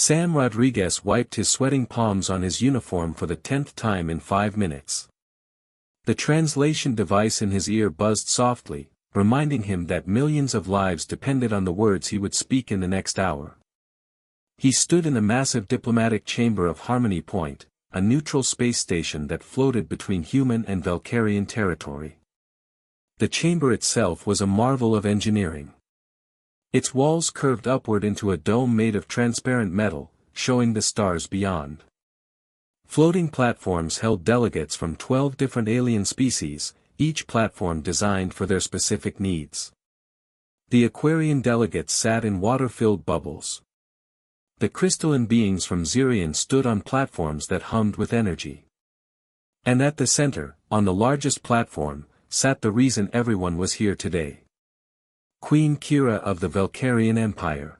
Sam Rodriguez wiped his sweating palms on his uniform for the 10th time in 5 minutes. The translation device in his ear buzzed softly, reminding him that millions of lives depended on the words he would speak in the next hour. He stood in the massive diplomatic chamber of Harmony Point, a neutral space station that floated between human and Valkyrian territory. The chamber itself was a marvel of engineering. Its walls curved upward into a dome made of transparent metal, showing the stars beyond. Floating platforms held delegates from 12 different alien species, each platform designed for their specific needs. The Aquarian delegates sat in water-filled bubbles. The crystalline beings from Xerion stood on platforms that hummed with energy. And at the center, on the largest platform, sat the reason everyone was here today. Queen Kira of the Valkyrian Empire.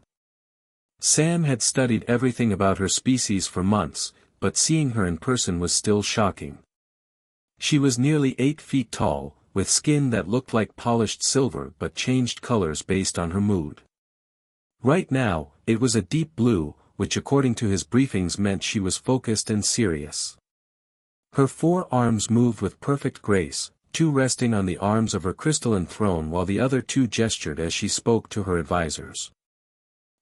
Sam had studied everything about her species for months, but seeing her in person was still shocking. She was nearly 8 feet tall, with skin that looked like polished silver but changed colors based on her mood. Right now, it was a deep blue, which according to his briefings meant she was focused and serious. Her 4 arms moved with perfect grace, 2 resting on the arms of her crystalline throne while the other 2 gestured as she spoke to her advisors.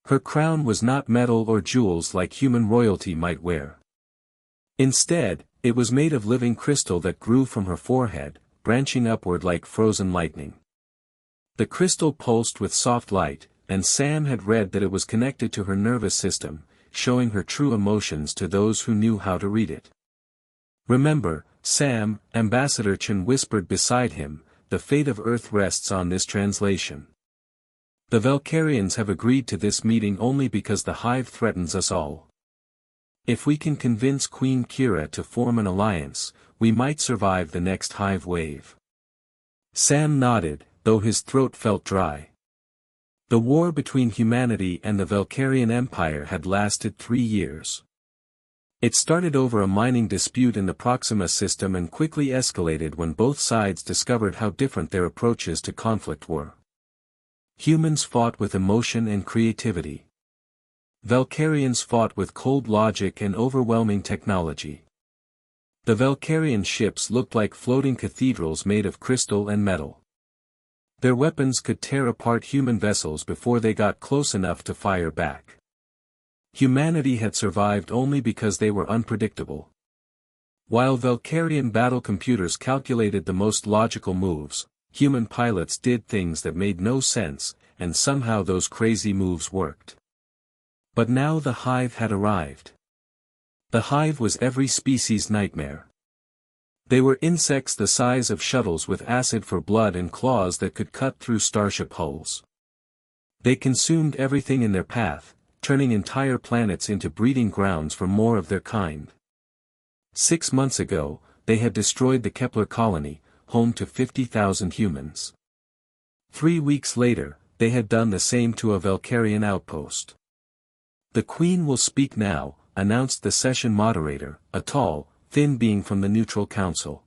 Her crown was not metal or jewels like human royalty might wear. Instead, it was made of living crystal that grew from her forehead, branching upward like frozen lightning. The crystal pulsed with soft light, and Sam had read that it was connected to her nervous system, showing her true emotions to those who knew how to read it. "Remember, Sam," Ambassador Chen whispered beside him, "the fate of Earth rests on this translation. The Valkyrians have agreed to this meeting only because the Hive threatens us all. If we can convince Queen Kira to form an alliance, we might survive the next Hive wave." Sam nodded, though his throat felt dry. The war between humanity and the Valkyrian Empire had lasted 3 years. It started over a mining dispute in the Proxima system and quickly escalated when both sides discovered how different their approaches to conflict were. Humans fought with emotion and creativity. Valkyrians fought with cold logic and overwhelming technology. The Valkyrian ships looked like floating cathedrals made of crystal and metal. Their weapons could tear apart human vessels before they got close enough to fire back. Humanity had survived only because they were unpredictable. While Valkyrian battle computers calculated the most logical moves, human pilots did things that made no sense, and somehow those crazy moves worked. But now the Hive had arrived. The Hive was every species' nightmare. They were insects the size of shuttles with acid for blood and claws that could cut through starship hulls. They consumed everything in their path, turning entire planets into breeding grounds for more of their kind. 6 months ago, they had destroyed the Kepler colony, home to 50,000 humans. 3 weeks later, they had done the same to a Valkyrian outpost. "The Queen will speak now," announced the session moderator, a tall, thin being from the Neutral Council.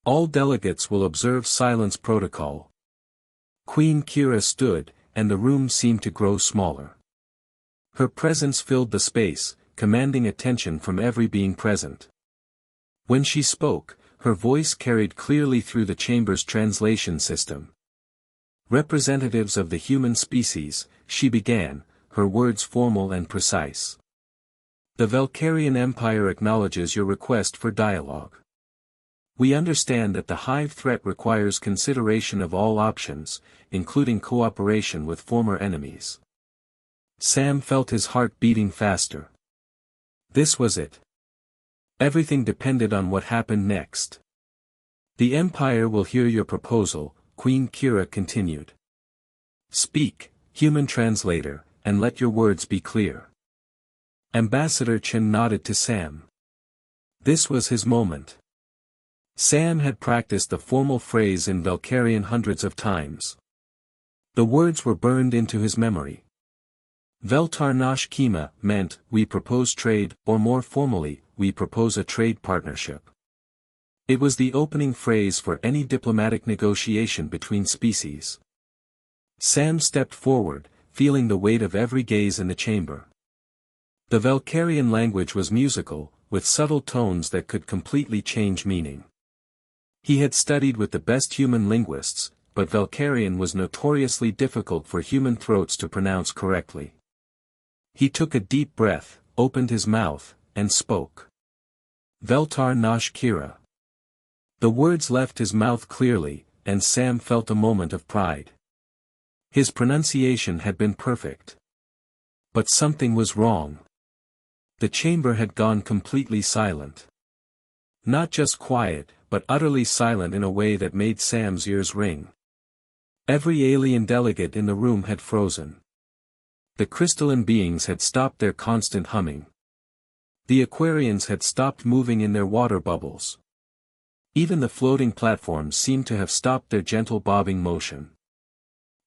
"All delegates will observe silence protocol." Queen Kira stood, and the room seemed to grow smaller. Her presence filled the space, commanding attention from every being present. When she spoke, her voice carried clearly through the chamber's translation system. "Representatives of the human species," she began, her words formal and precise. "The Valkyrian Empire acknowledges your request for dialogue. We understand that the Hive threat requires consideration of all options, including cooperation with former enemies." Sam felt his heart beating faster. This was it. Everything depended on what happened next. "The Empire will hear your proposal," Queen Kira continued. "Speak, human translator, and let your words be clear." Ambassador Chen nodded to Sam. This was his moment. Sam had practiced the formal phrase in Valkyrian hundreds of times. The words were burned into his memory. Veltar Nash Kima meant, "we propose trade," or more formally, "we propose a trade partnership." It was the opening phrase for any diplomatic negotiation between species. Sam stepped forward, feeling the weight of every gaze in the chamber. The Valkyrian language was musical, with subtle tones that could completely change meaning. He had studied with the best human linguists, but Valkyrian was notoriously difficult for human throats to pronounce correctly. He took a deep breath, opened his mouth, and spoke. Veltar Nash Kira. The words left his mouth clearly, and Sam felt a moment of pride. His pronunciation had been perfect. But something was wrong. The chamber had gone completely silent. Not just quiet, but utterly silent in a way that made Sam's ears ring. Every alien delegate in the room had frozen. The crystalline beings had stopped their constant humming. The Aquarians had stopped moving in their water bubbles. Even the floating platforms seemed to have stopped their gentle bobbing motion.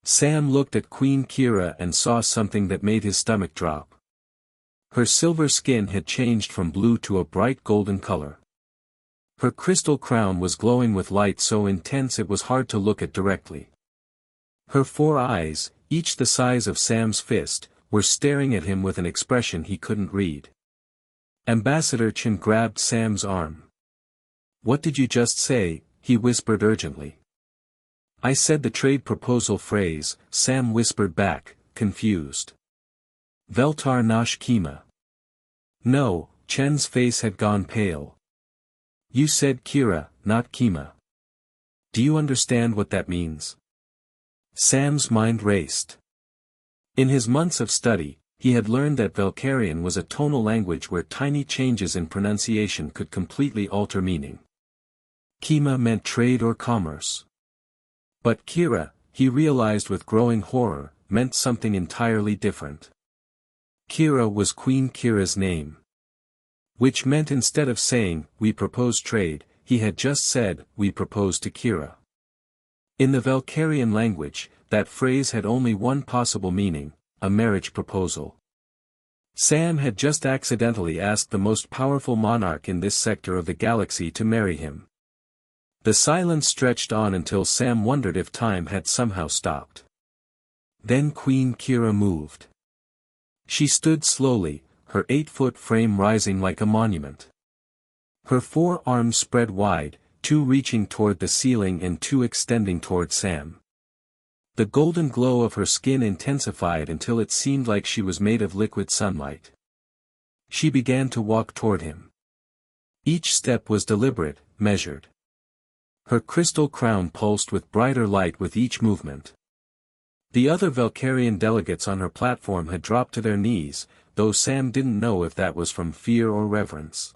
Sam looked at Queen Kira and saw something that made his stomach drop. Her silver skin had changed from blue to a bright golden color. Her crystal crown was glowing with light so intense it was hard to look at directly. Her 4 eyes, each the size of Sam's fist, were staring at him with an expression he couldn't read. Ambassador Chen grabbed Sam's arm. "What did you just say?" he whispered urgently. "I said the trade proposal phrase," Sam whispered back, confused. "Veltar Nash Kima." "No," Chen's face had gone pale. "You said Kira, not Kima. Do you understand what that means?" Sam's mind raced. In his months of study, he had learned that Valkyrian was a tonal language where tiny changes in pronunciation could completely alter meaning. Kima meant trade or commerce. But Kira, he realized with growing horror, meant something entirely different. Kira was Queen Kira's name. Which meant instead of saying, "We propose trade," he had just said, "We propose to Kira." In the Valkyrian language, that phrase had only one possible meaning, a marriage proposal. Sam had just accidentally asked the most powerful monarch in this sector of the galaxy to marry him. The silence stretched on until Sam wondered if time had somehow stopped. Then Queen Kira moved. She stood slowly, her 8-foot frame rising like a monument. Her 4 arms spread wide, 2 reaching toward the ceiling and 2 extending toward Sam. The golden glow of her skin intensified until it seemed like she was made of liquid sunlight. She began to walk toward him. Each step was deliberate, measured. Her crystal crown pulsed with brighter light with each movement. The other Valkyrian delegates on her platform had dropped to their knees, though Sam didn't know if that was from fear or reverence.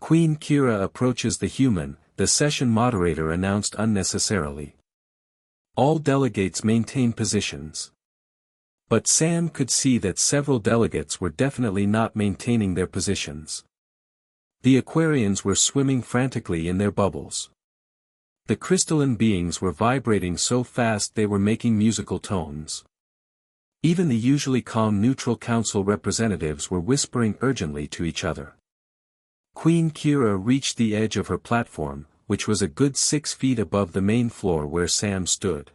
"Queen Kira approaches the human," the session moderator announced unnecessarily. All delegates maintain positions. But Sam could see that several delegates were definitely not maintaining their positions. The Aquarians were swimming frantically in their bubbles. The crystalline beings were vibrating so fast they were making musical tones. Even the usually calm neutral council representatives were whispering urgently to each other. Queen Kira reached the edge of her platform, which was a good 6 feet above the main floor where Sam stood.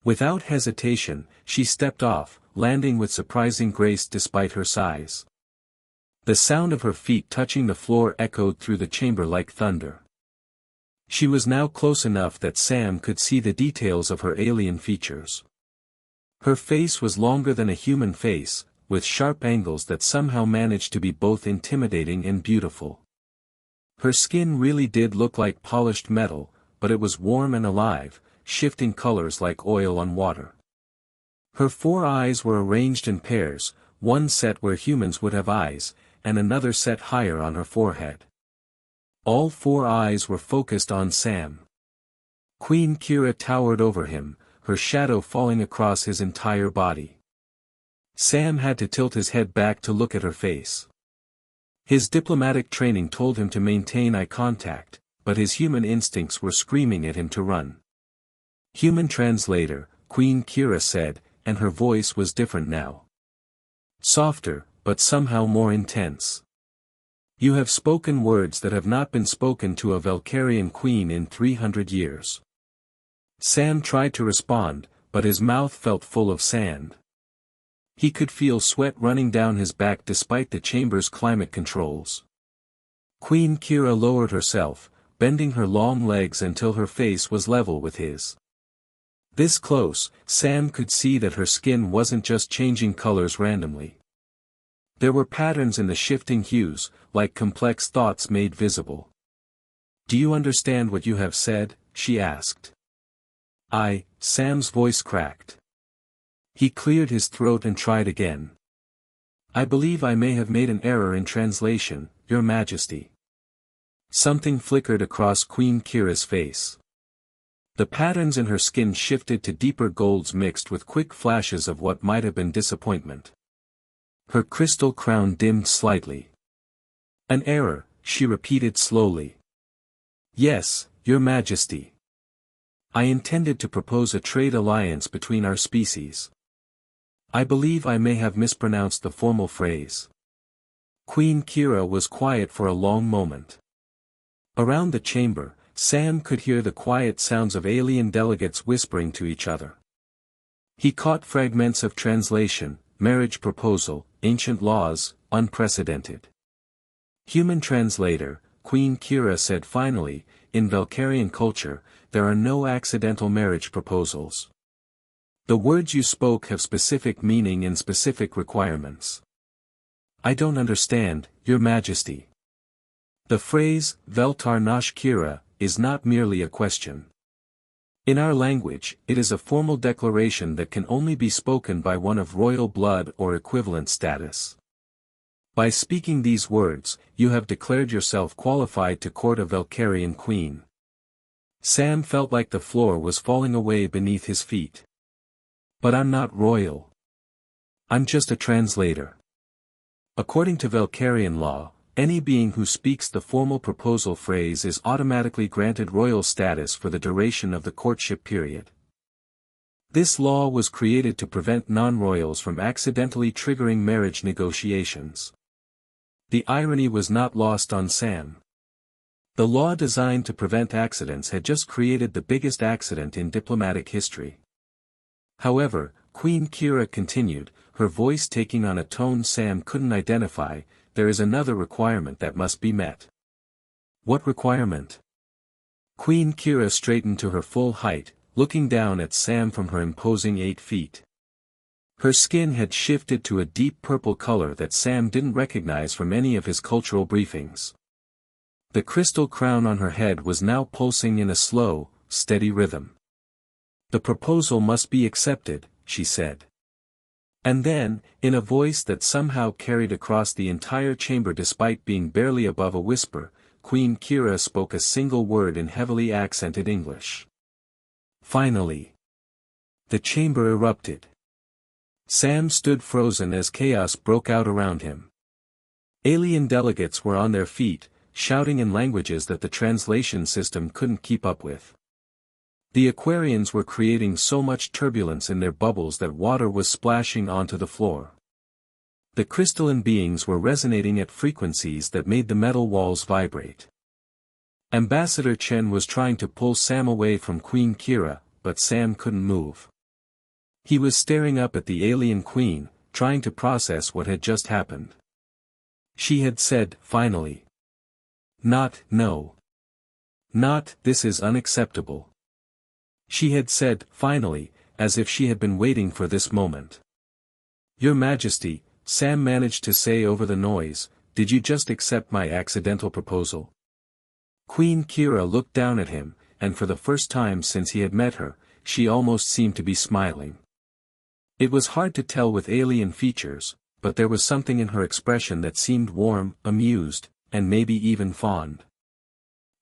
Without hesitation, she stepped off, landing with surprising grace despite her size. The sound of her feet touching the floor echoed through the chamber like thunder. She was now close enough that Sam could see the details of her alien features. Her face was longer than a human face, with sharp angles that somehow managed to be both intimidating and beautiful. Her skin really did look like polished metal, but it was warm and alive, shifting colors like oil on water. Her 4 eyes were arranged in pairs, one set where humans would have eyes, and another set higher on her forehead. All 4 eyes were focused on Sam. Queen Kira towered over him, her shadow falling across his entire body. Sam had to tilt his head back to look at her face. His diplomatic training told him to maintain eye contact, but his human instincts were screaming at him to run. "Human translator," Queen Kira said, and her voice was different now. Softer, but somehow more intense. "You have spoken words that have not been spoken to a Valkyrian queen in 300 years. Sam tried to respond, but his mouth felt full of sand. He could feel sweat running down his back despite the chamber's climate controls. Queen Kira lowered herself, bending her long legs until her face was level with his. This close, Sam could see that her skin wasn't just changing colors randomly. There were patterns in the shifting hues, like complex thoughts made visible. "Do you understand what you have said?" she asked. Sam's voice cracked. He cleared his throat and tried again. "I believe I may have made an error in translation, Your Majesty." Something flickered across Queen Kira's face. The patterns in her skin shifted to deeper golds mixed with quick flashes of what might have been disappointment. Her crystal crown dimmed slightly. "An error," she repeated slowly. "Yes, Your Majesty. I intended to propose a trade alliance between our species. I believe I may have mispronounced the formal phrase." Queen Kira was quiet for a long moment. Around the chamber, Sam could hear the quiet sounds of alien delegates whispering to each other. He caught fragments of translation, marriage proposal, ancient laws, unprecedented. "Human translator," Queen Kira said finally, "in Valkyrian culture, there are no accidental marriage proposals. The words you spoke have specific meaning and specific requirements." "I don't understand, Your Majesty." The phrase, Veltar Nash Kira, is not merely a question. In our language, it is a formal declaration that can only be spoken by one of royal blood or equivalent status. By speaking these words, you have declared yourself qualified to court a Valkyrian queen. Sam felt like the floor was falling away beneath his feet. "But I'm not royal. I'm just a translator." According to Valkyrian law, any being who speaks the formal proposal phrase is automatically granted royal status for the duration of the courtship period. This law was created to prevent non-royals from accidentally triggering marriage negotiations. The irony was not lost on Sam. The law designed to prevent accidents had just created the biggest accident in diplomatic history. However, Queen Kira continued, her voice taking on a tone Sam couldn't identify, "There is another requirement that must be met." "What requirement?" Queen Kira straightened to her full height, looking down at Sam from her imposing 8 feet. Her skin had shifted to a deep purple color that Sam didn't recognize from any of his cultural briefings. The crystal crown on her head was now pulsing in a slow, steady rhythm. "The proposal must be accepted," she said. And then, in a voice that somehow carried across the entire chamber despite being barely above a whisper, Queen Kira spoke a single word in heavily accented English. "Finally." The chamber erupted. Sam stood frozen as chaos broke out around him. Alien delegates were on their feet, shouting in languages that the translation system couldn't keep up with. The Aquarians were creating so much turbulence in their bubbles that water was splashing onto the floor. The crystalline beings were resonating at frequencies that made the metal walls vibrate. Ambassador Chen was trying to pull Sam away from Queen Kira, but Sam couldn't move. He was staring up at the alien queen, trying to process what had just happened. She had said, finally. Not, "No. Not, this is unacceptable." She had said, finally, as if she had been waiting for this moment. "Your Majesty," Sam managed to say over the noise, "did you just accept my accidental proposal?" Queen Kira looked down at him, and for the first time since he had met her, she almost seemed to be smiling. It was hard to tell with alien features, but there was something in her expression that seemed warm, amused, and maybe even fond.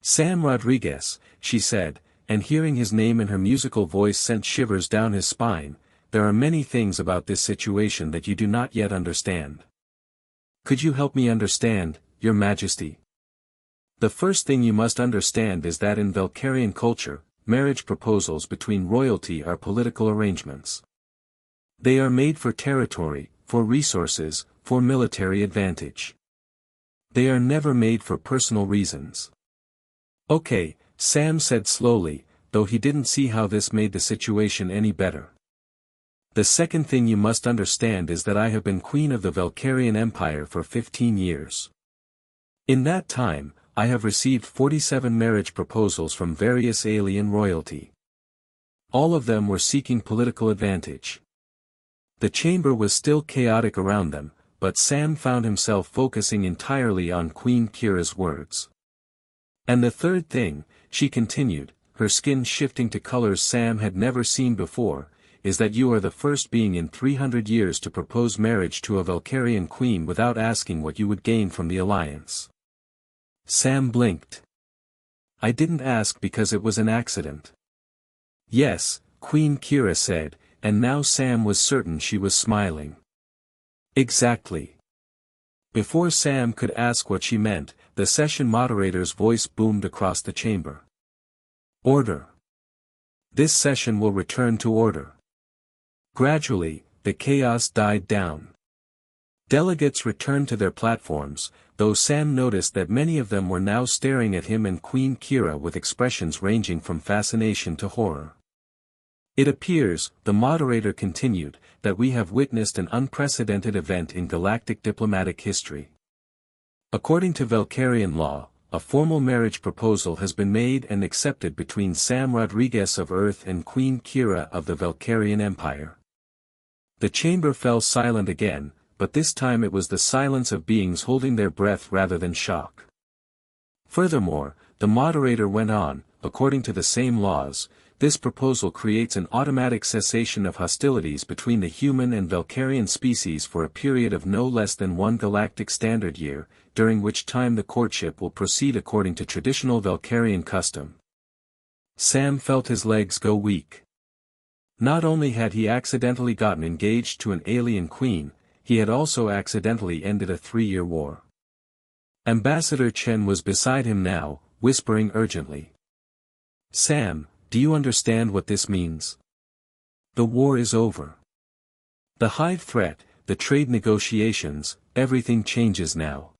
"Sam Rodriguez," she said, and hearing his name in her musical voice sent shivers down his spine, "there are many things about this situation that you do not yet understand. Could you help me understand, Your Majesty?" "The first thing you must understand is that in Valkyrian culture, marriage proposals between royalty are political arrangements. They are made for territory, for resources, for military advantage. They are never made for personal reasons." "Okay," Sam said slowly, though he didn't see how this made the situation any better. The second thing you must understand is that I have been queen of the Valkyrian Empire for 15 years. In that time, I have received 47 marriage proposals from various alien royalty. All of them were seeking political advantage. The chamber was still chaotic around them, but Sam found himself focusing entirely on Queen Kira's words. And the third thing, she continued, her skin shifting to colors Sam had never seen before, is that you are the first being in 300 years to propose marriage to a Valkyrian queen without asking what you would gain from the alliance. Sam blinked. I didn't ask because it was an accident. Yes, Queen Kira said, and now Sam was certain she was smiling. Exactly. Before Sam could ask what she meant, the session moderator's voice boomed across the chamber. Order. This session will return to order. Gradually, the chaos died down. Delegates returned to their platforms, though Sam noticed that many of them were now staring at him and Queen Kira with expressions ranging from fascination to horror. It appears, the moderator continued, that we have witnessed an unprecedented event in galactic diplomatic history. According to Valkyrian law, a formal marriage proposal has been made and accepted between Sam Rodriguez of Earth and Queen Kira of the Valkyrian Empire. The chamber fell silent again, but this time it was the silence of beings holding their breath rather than shock. Furthermore, the moderator went on, according to the same laws, this proposal creates an automatic cessation of hostilities between the human and Valkyrian species for a period of no less than 1 galactic standard year, during which time the courtship will proceed according to traditional Valkyrian custom. Sam felt his legs go weak. Not only had he accidentally gotten engaged to an alien queen, he had also accidentally ended a 3-year war. Ambassador Chen was beside him now, whispering urgently. Sam, do you understand what this means? The war is over. The Hive threat, the trade negotiations, everything changes now.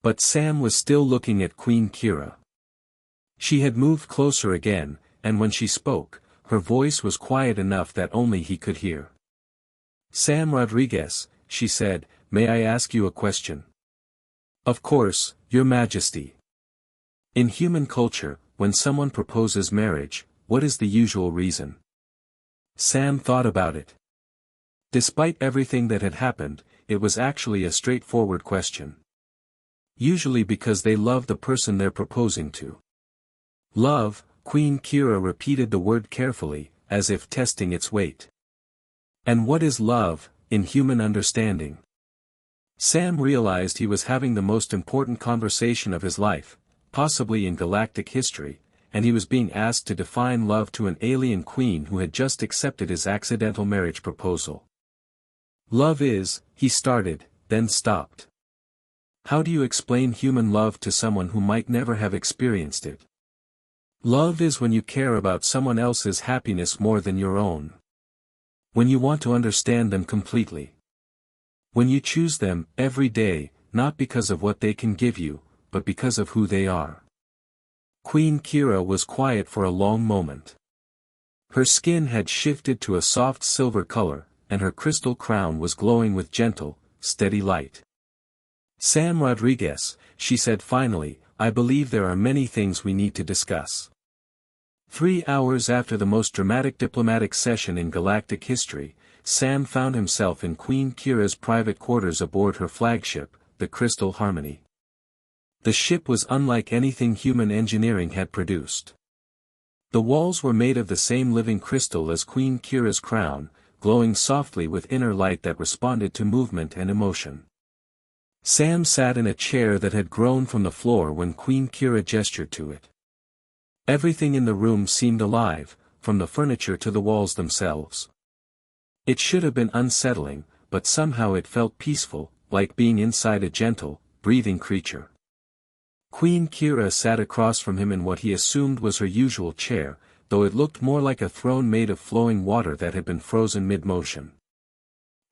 But Sam was still looking at Queen Kira. She had moved closer again, and when she spoke, her voice was quiet enough that only he could hear. Sam Rodriguez, she said, may I ask you a question? Of course, Your Majesty. In human culture, when someone proposes marriage, what is the usual reason? Sam thought about it. Despite everything that had happened, it was actually a straightforward question. Usually because they love the person they're proposing to. Love, Queen Kira repeated the word carefully, as if testing its weight. And what is love, in human understanding? Sam realized he was having the most important conversation of his life, possibly in galactic history, and he was being asked to define love to an alien queen who had just accepted his accidental marriage proposal. Love is, he started, then stopped. How do you explain human love to someone who might never have experienced it? Love is when you care about someone else's happiness more than your own. When you want to understand them completely. When you choose them, every day, not because of what they can give you, but because of who they are. Queen Kira was quiet for a long moment. Her skin had shifted to a soft silver color, and her crystal crown was glowing with gentle, steady light. Sam Rodriguez, she said finally, I believe there are many things we need to discuss. 3 hours after the most dramatic diplomatic session in galactic history, Sam found himself in Queen Kira's private quarters aboard her flagship, the Crystal Harmony. The ship was unlike anything human engineering had produced. The walls were made of the same living crystal as Queen Kira's crown, glowing softly with inner light that responded to movement and emotion. Sam sat in a chair that had grown from the floor when Queen Kira gestured to it. Everything in the room seemed alive, from the furniture to the walls themselves. It should have been unsettling, but somehow it felt peaceful, like being inside a gentle, breathing creature. Queen Kira sat across from him in what he assumed was her usual chair, though it looked more like a throne made of flowing water that had been frozen mid-motion.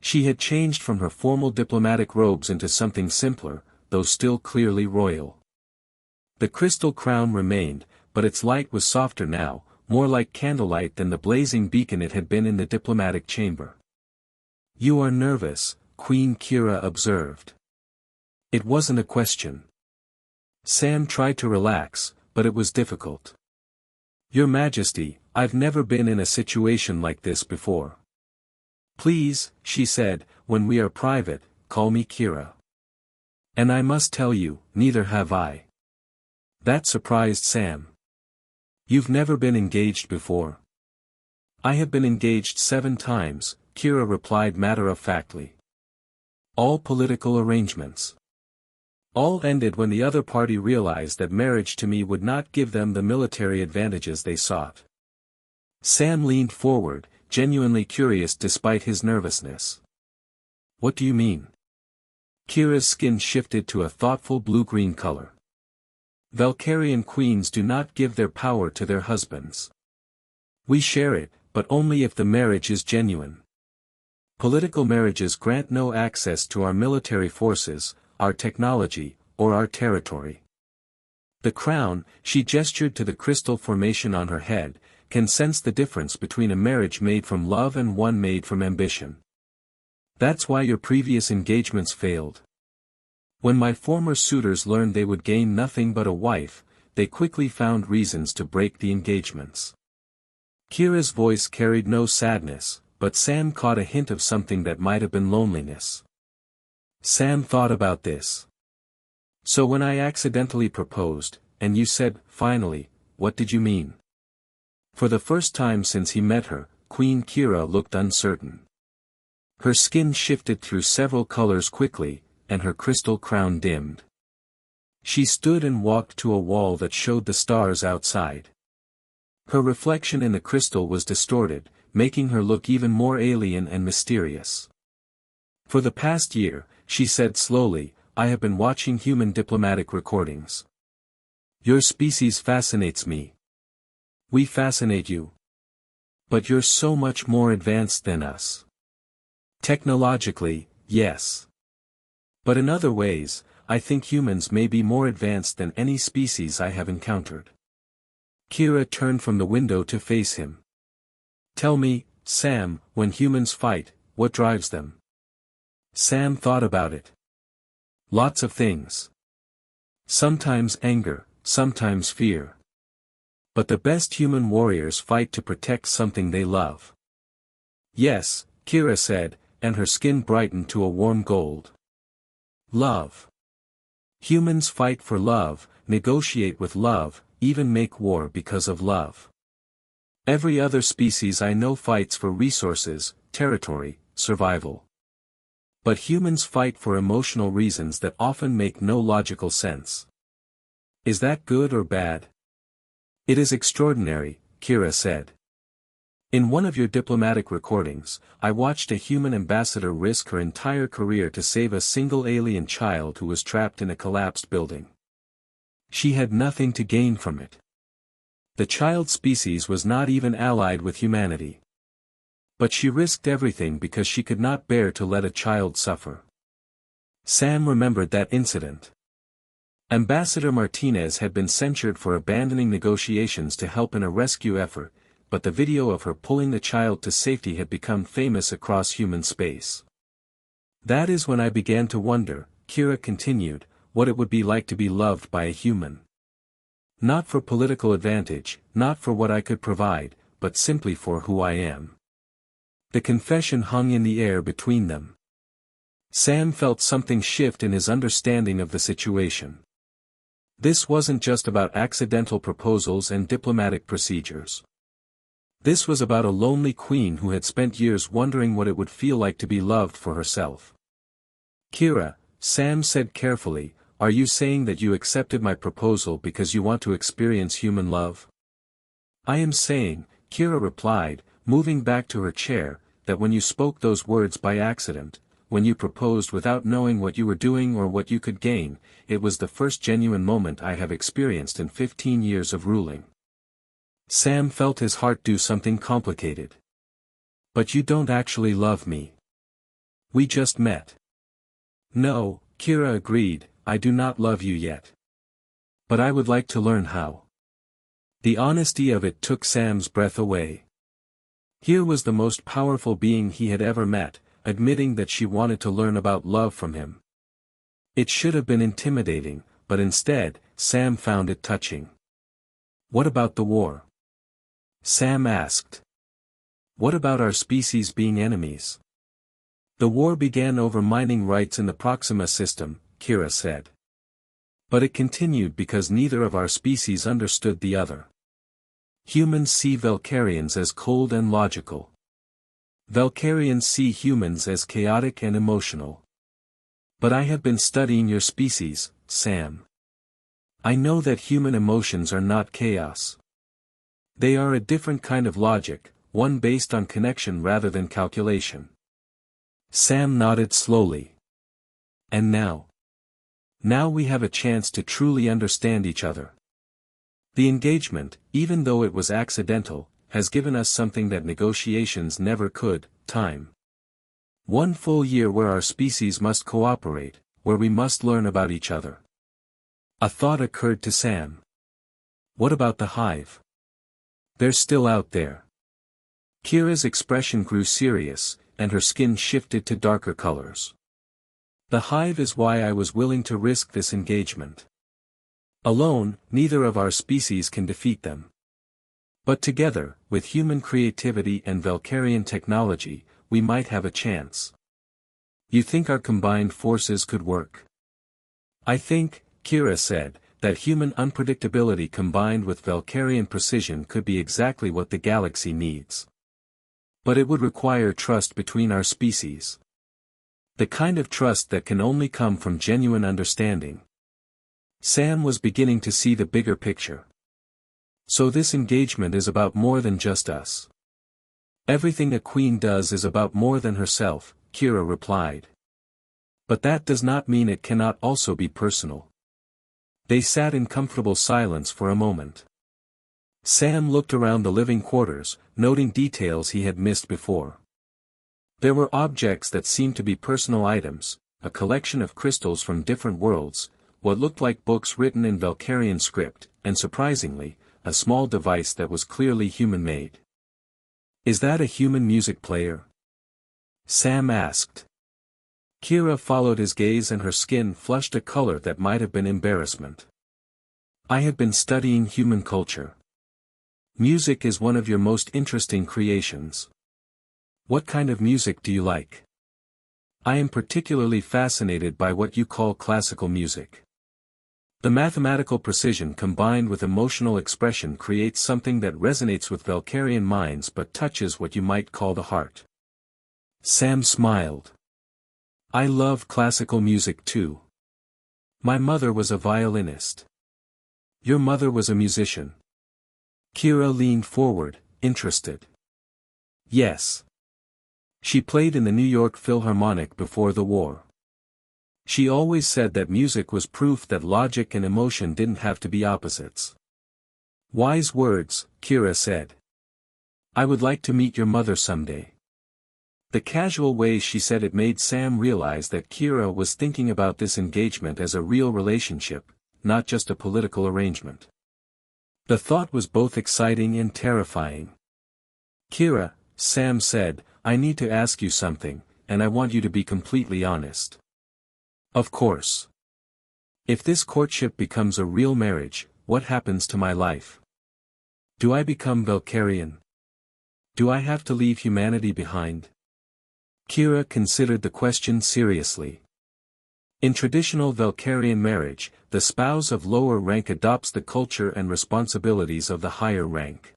She had changed from her formal diplomatic robes into something simpler, though still clearly royal. The crystal crown remained, but its light was softer now, more like candlelight than the blazing beacon it had been in the diplomatic chamber. "You are nervous," Queen Kira observed. It wasn't a question. Sam tried to relax, but it was difficult. "Your Majesty, I've never been in a situation like this before." "Please," she said, "when we are private, call me Kira." "And I must tell you, neither have I." That surprised Sam. "You've never been engaged before?" "I have been engaged 7 times, Kira replied matter-of-factly. "All political arrangements. All ended when the other party realized that marriage to me would not give them the military advantages they sought." Sam leaned forward, genuinely curious despite his nervousness. "What do you mean?" Kira's skin shifted to a thoughtful blue-green color. "Valkyrian queens do not give their power to their husbands. We share it, but only if the marriage is genuine. Political marriages grant no access to our military forces, our technology, or our territory. The crown," she gestured to the crystal formation on her head, "can sense the difference between a marriage made from love and one made from ambition. That's why your previous engagements failed. When my former suitors learned they would gain nothing but a wife, they quickly found reasons to break the engagements." Kira's voice carried no sadness, but Sam caught a hint of something that might have been loneliness. Sam thought about this. "So when I accidentally proposed, and you said, 'Finally,' what did you mean?" For the first time since he met her, Queen Kira looked uncertain. Her skin shifted through several colors quickly, and her crystal crown dimmed. She stood and walked to a wall that showed the stars outside. Her reflection in the crystal was distorted, making her look even more alien and mysterious. "For the past year," she said slowly, "I have been watching human diplomatic recordings. Your species fascinates me. We fascinate you. But you're so much more advanced than us. Technologically, yes. But in other ways, I think humans may be more advanced than any species I have encountered." Kira turned from the window to face him. "Tell me, Sam, when humans fight, what drives them?" Sam thought about it. "Lots of things. Sometimes anger, sometimes fear. But the best human warriors fight to protect something they love." "Yes," Kira said, and her skin brightened to a warm gold. "Love. Humans fight for love, negotiate with love, even make war because of love. Every other species I know fights for resources, territory, survival. But humans fight for emotional reasons that often make no logical sense. Is that good or bad?" "It is extraordinary," Kira said. "In one of your diplomatic recordings, I watched a human ambassador risk her entire career to save a single alien child who was trapped in a collapsed building. She had nothing to gain from it. The child species was not even allied with humanity. But she risked everything because she could not bear to let a child suffer." Sam remembered that incident. Ambassador Martinez had been censured for abandoning negotiations to help in a rescue effort, but the video of her pulling the child to safety had become famous across human space. "That is when I began to wonder," Kira continued, "what it would be like to be loved by a human. Not for political advantage, not for what I could provide, but simply for who I am." The confession hung in the air between them. Sam felt something shift in his understanding of the situation. This wasn't just about accidental proposals and diplomatic procedures. This was about a lonely queen who had spent years wondering what it would feel like to be loved for herself. "Kira," Sam said carefully, "are you saying that you accepted my proposal because you want to experience human love?" "I am saying," Kira replied, moving back to her chair, "that when you spoke those words by accident, when you proposed without knowing what you were doing or what you could gain, it was the first genuine moment I have experienced in 15 years of ruling." Sam felt his heart do something complicated. "But you don't actually love me. We just met." "No," Kira agreed, "I do not love you yet. But I would like to learn how." The honesty of it took Sam's breath away. Here was the most powerful being he had ever met, admitting that she wanted to learn about love from him. It should have been intimidating, but instead, Sam found it touching. "What about the war?" Sam asked. "What about our species being enemies?" "The war began over mining rights in the Proxima system," Kira said. "But it continued because neither of our species understood the other. Humans see Valkyrians as cold and logical. Valkyrians see humans as chaotic and emotional. But I have been studying your species, Sam. I know that human emotions are not chaos. They are a different kind of logic, one based on connection rather than calculation." Sam nodded slowly. "And now? Now we have a chance to truly understand each other. The engagement, even though it was accidental, has given us something that negotiations never could: time. 1 full year where our species must cooperate, where we must learn about each other." A thought occurred to Sam. "What about the hive? They're still out there." Kira's expression grew serious, and her skin shifted to darker colors. "The hive is why I was willing to risk this engagement. Alone, neither of our species can defeat them. But together, with human creativity and Valkyrian technology, we might have a chance." "You think our combined forces could work?" "I think," Kira said, "that human unpredictability combined with Valkyrian precision could be exactly what the galaxy needs. But it would require trust between our species. The kind of trust that can only come from genuine understanding." Sam was beginning to see the bigger picture. "So this engagement is about more than just us." "Everything a queen does is about more than herself," Kira replied. "But that does not mean it cannot also be personal." They sat in comfortable silence for a moment. Sam looked around the living quarters, noting details he had missed before. There were objects that seemed to be personal items, a collection of crystals from different worlds, what looked like books written in Valkyrian script, and surprisingly, a small device that was clearly human-made. "Is that a human music player?" Sam asked. Kira followed his gaze and her skin flushed a color that might have been embarrassment. "I have been studying human culture. Music is one of your most interesting creations. What kind of music do you like?" "I am particularly fascinated by what you call classical music. The mathematical precision combined with emotional expression creates something that resonates with Valkyrian minds but touches what you might call the heart." Sam smiled. "I love classical music too. My mother was a violinist." "Your mother was a musician?" Kira leaned forward, interested. "Yes. She played in the New York Philharmonic before the war. She always said that music was proof that logic and emotion didn't have to be opposites." "Wise words," Kira said. "I would like to meet your mother someday." The casual way she said it made Sam realize that Kira was thinking about this engagement as a real relationship, not just a political arrangement. The thought was both exciting and terrifying. "Kira," Sam said, "I need to ask you something, and I want you to be completely honest." "Of course. If this courtship becomes a real marriage, what happens to my life? Do I become Valkyrian? Do I have to leave humanity behind?" Kira considered the question seriously. In traditional Valkyrian marriage, the spouse of lower rank adopts the culture and responsibilities of the higher rank.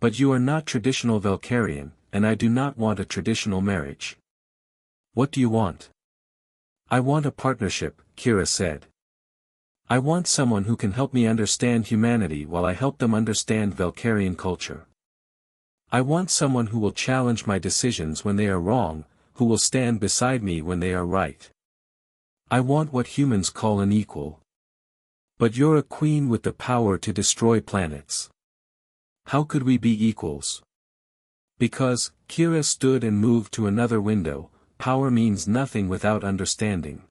But you are not traditional Valkyrian, and I do not want a traditional marriage. What do you want? "I want a partnership," Kira said. "I want someone who can help me understand humanity while I help them understand Valkyrian culture. I want someone who will challenge my decisions when they are wrong, who will stand beside me when they are right. I want what humans call an equal. But you're a queen with the power to destroy planets. How could we be equals?" Because, Kira stood and moved to another window, power means nothing without understanding.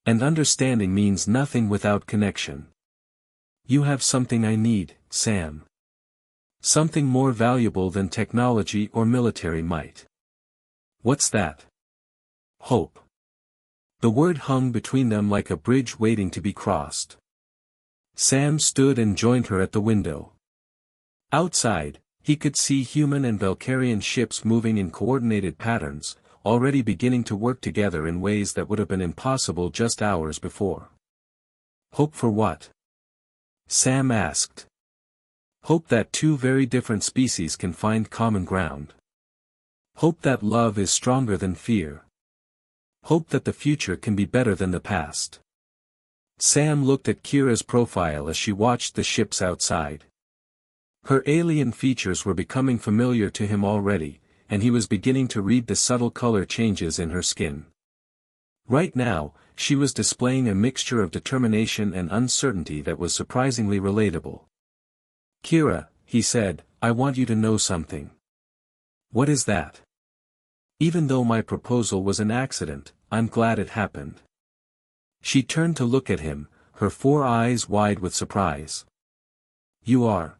And understanding means nothing without connection. "You have something I need," Sam. Something more valuable than technology or military might. What's that? Hope. The word hung between them like a bridge waiting to be crossed. Sam stood and joined her at the window. Outside, he could see human and Valkyrian ships moving in coordinated patterns, already beginning to work together in ways that would have been impossible just hours before. Hope for what? Sam asked. Hope that two very different species can find common ground. Hope that love is stronger than fear. Hope that the future can be better than the past. Sam looked at Kira's profile as she watched the ships outside. Her alien features were becoming familiar to him already, and he was beginning to read the subtle color changes in her skin. Right now, she was displaying a mixture of determination and uncertainty that was surprisingly relatable. Kira, he said, I want you to know something. What is that? Even though my proposal was an accident, I'm glad it happened. She turned to look at him, her 4 eyes wide with surprise. You are?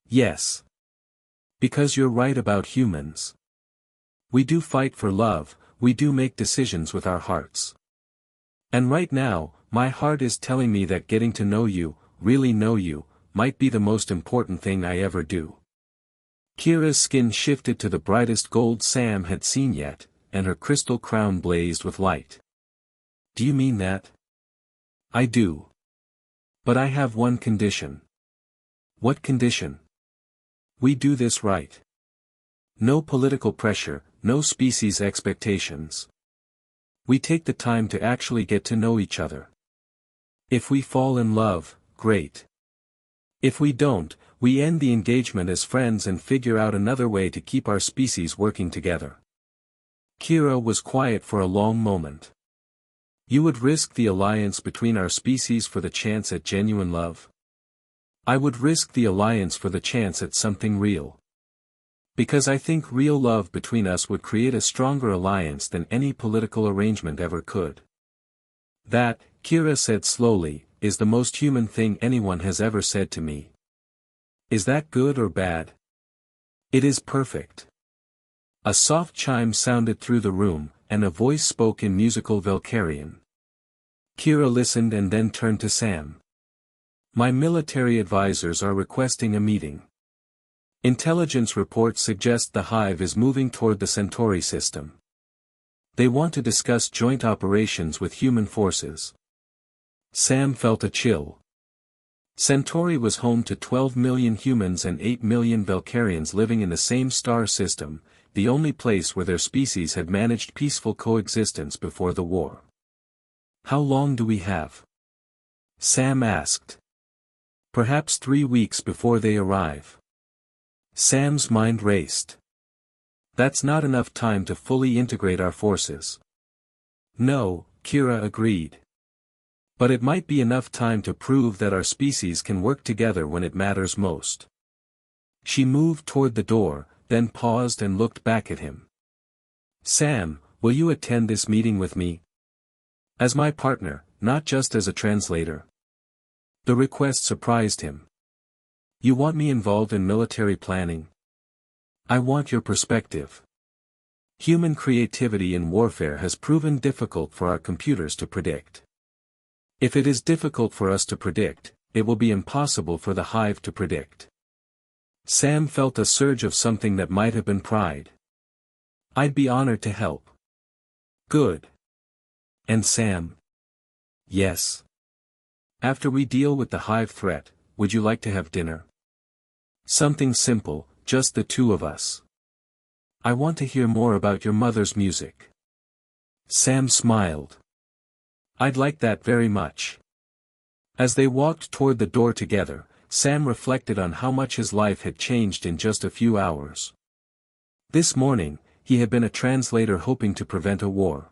Yes. Because you're right about humans. We do fight for love, we do make decisions with our hearts. And right now, my heart is telling me that getting to know you, really know you, might be the most important thing I ever do. Kira's skin shifted to the brightest gold Sam had seen yet, and her crystal crown blazed with light. Do you mean that? I do. But I have one condition. What condition? We do this right. No political pressure, no species expectations. We take the time to actually get to know each other. If we fall in love, great. If we don't, we end the engagement as friends and figure out another way to keep our species working together. Kira was quiet for a long moment. You would risk the alliance between our species for the chance at genuine love? I would risk the alliance for the chance at something real. Because I think real love between us would create a stronger alliance than any political arrangement ever could. That, Kira said slowly, is the most human thing anyone has ever said to me. Is that good or bad? It is perfect. A soft chime sounded through the room, and a voice spoke in musical Valkyrian. Kira listened and then turned to Sam. My military advisors are requesting a meeting. Intelligence reports suggest the Hive is moving toward the Centauri system. They want to discuss joint operations with human forces. Sam felt a chill. Centauri was home to 12 million humans and 8 million Valkyrians living in the same star system, the only place where their species had managed peaceful coexistence before the war. How long do we have? Sam asked. Perhaps 3 weeks before they arrive. Sam's mind raced. That's not enough time to fully integrate our forces. No, Kira agreed. But it might be enough time to prove that our species can work together when it matters most. She moved toward the door, then paused and looked back at him. Sam, will you attend this meeting with me? As my partner, not just as a translator. The request surprised him. You want me involved in military planning? I want your perspective. Human creativity in warfare has proven difficult for our computers to predict. If it is difficult for us to predict, it will be impossible for the Hive to predict. Sam felt a surge of something that might have been pride. I'd be honored to help. Good. And Sam? Yes. After we deal with the Hive threat, would you like to have dinner? Something simple, just the two of us. I want to hear more about your mother's music. Sam smiled. I'd like that very much. As they walked toward the door together, Sam reflected on how much his life had changed in just a few hours. This morning, he had been a translator hoping to prevent a war.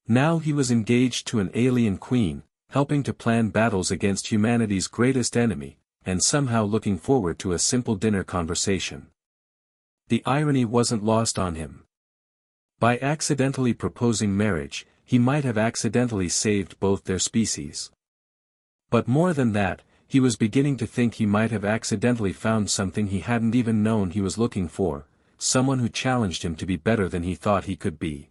Now he was engaged to an alien queen, helping to plan battles against humanity's greatest enemy, and somehow looking forward to a simple dinner conversation. The irony wasn't lost on him. By accidentally proposing marriage, he might have accidentally saved both their species. But more than that, he was beginning to think he might have accidentally found something he hadn't even known he was looking for, someone who challenged him to be better than he thought he could be.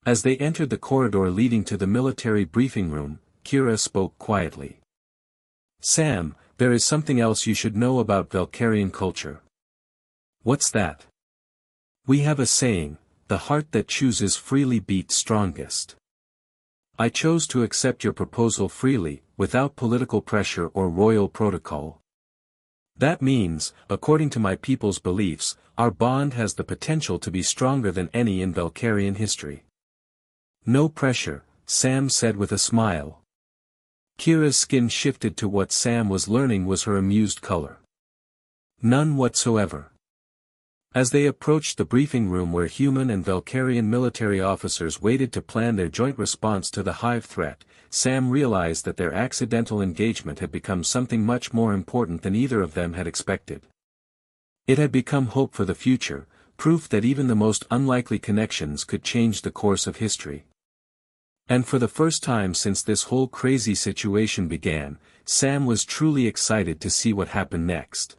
As they entered the corridor leading to the military briefing room, Kira spoke quietly. "Sam, there is something else you should know about Valkyrian culture." "What's that?" "We have a saying, the heart that chooses freely beats strongest. I chose to accept your proposal freely, without political pressure or royal protocol. That means, according to my people's beliefs, our bond has the potential to be stronger than any in Valkyrian history." "No pressure," Sam said with a smile. Kira's skin shifted to what Sam was learning was her amused color. "None whatsoever." As they approached the briefing room where human and Valkyrian military officers waited to plan their joint response to the Hive threat, Sam realized that their accidental engagement had become something much more important than either of them had expected. It had become hope for the future, proof that even the most unlikely connections could change the course of history. And for the first time since this whole crazy situation began, Sam was truly excited to see what happened next.